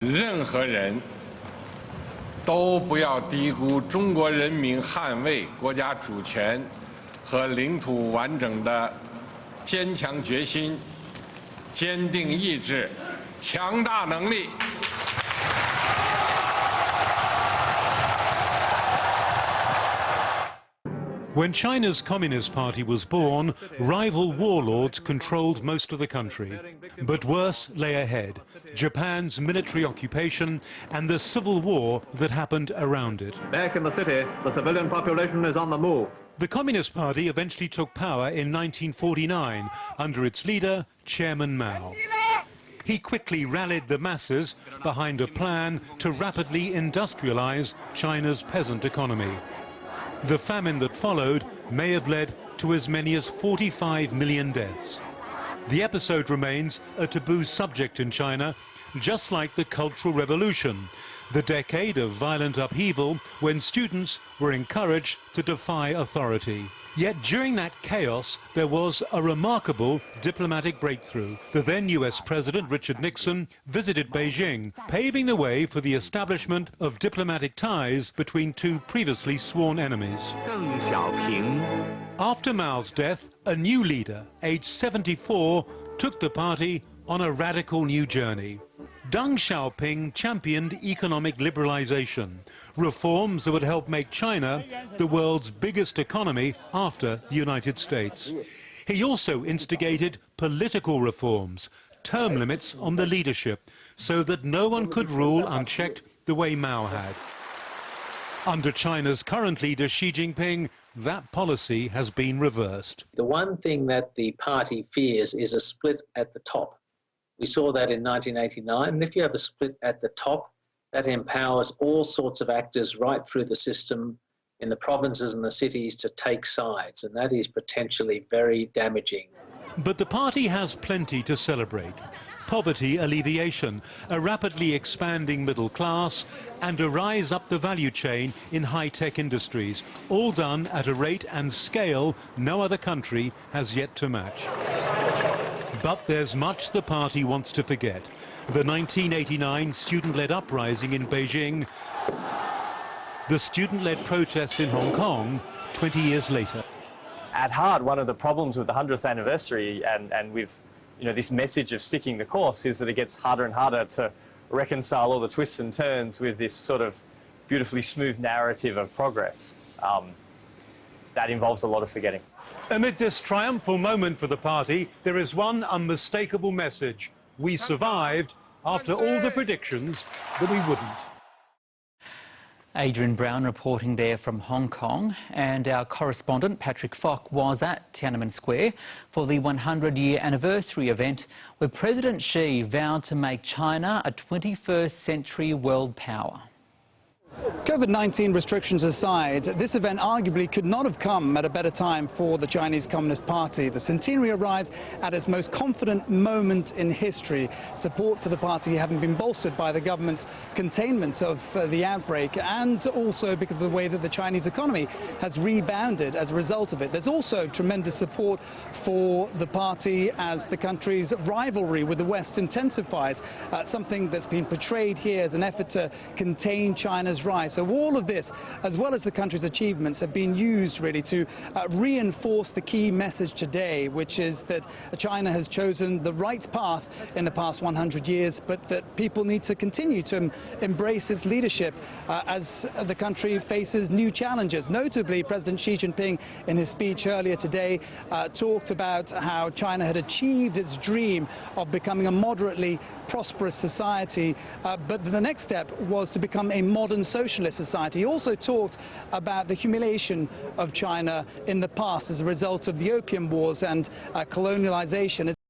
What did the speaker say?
任何人都不要低估中国人民捍卫国家主权和领土完整的坚强决心、坚定意志、强大能力。 When China's Communist Party was born, rival warlords controlled most of the country. But worse lay ahead: Japan's military occupation and the civil war that happened around it. Back in the city, the civilian population is on the move. The Communist Party eventually took power in 1949 under its leader, Chairman Mao. He quickly rallied the masses behind a plan to rapidly industrialize China's peasant economy. The famine that followed may have led to as many as 45 million deaths. The episode remains a taboo subject in China, just like the Cultural Revolution, the decade of violent upheaval when students were encouraged to defy authority. Yet during that chaos, there was a remarkable diplomatic breakthrough. The then US President Richard Nixon visited Beijing, paving the way for the establishment of diplomatic ties between two previously sworn enemies. After Mao's death, a new leader, aged 74, took the party on a radical new journey. Deng Xiaoping championed economic liberalization, reforms that would help make China the world's biggest economy after the United States. He also instigated political reforms, term limits on the leadership, so that no one could rule unchecked the way Mao had. Under China's current leader, Xi Jinping, that policy has been reversed. The one thing that the party fears is a split at the top. We saw that in 1989, and if you have a split at the top, that empowers all sorts of actors right through the system in the provinces and the cities to take sides, and that is potentially very damaging. But the party has plenty to celebrate: poverty alleviation, a rapidly expanding middle class, and a rise up the value chain in high-tech industries, all done at a rate and scale no other country has yet to match. But there's much the party wants to forget. The 1989 student-led uprising in Beijing, the student-led protests in Hong Kong 20 years later. At heart, one of the problems with the 100th anniversary and with this message of sticking the course is that it gets harder and harder to reconcile all the twists and turns with this sort of beautifully smooth narrative of progress. That involves a lot of forgetting. Amid this triumphal moment for the party, there is one unmistakable message: we survived after all the predictions that we wouldn't. Adrian Brown reporting there from Hong Kong, and our correspondent Patrick Fock was at Tiananmen Square for the 100-year anniversary event where President Xi vowed to make China a 21st century world power. COVID-19 restrictions aside, this event arguably could not have come at a better time for the Chinese Communist Party. The centenary arrives at its most confident moment in history. Support for the party having been bolstered by the government's containment of the outbreak, and also because of the way that the Chinese economy has rebounded as a result of it. There's also tremendous support for the party as the country's rivalry with the West intensifies, something that's been portrayed here as an effort to contain China's rise. So all of this, as well as the country's achievements, have been used really to reinforce the key message today, which is that China has chosen the right path in the past 100 years, but that people need to continue to embrace its leadership as the country faces new challenges. Notably, President Xi Jinping, in his speech earlier today, talked about how China had achieved its dream of becoming a moderately prosperous society, but the next step was to become a modern socialist society. He also talked about the humiliation of China in the past as a result of the Opium Wars and colonialization.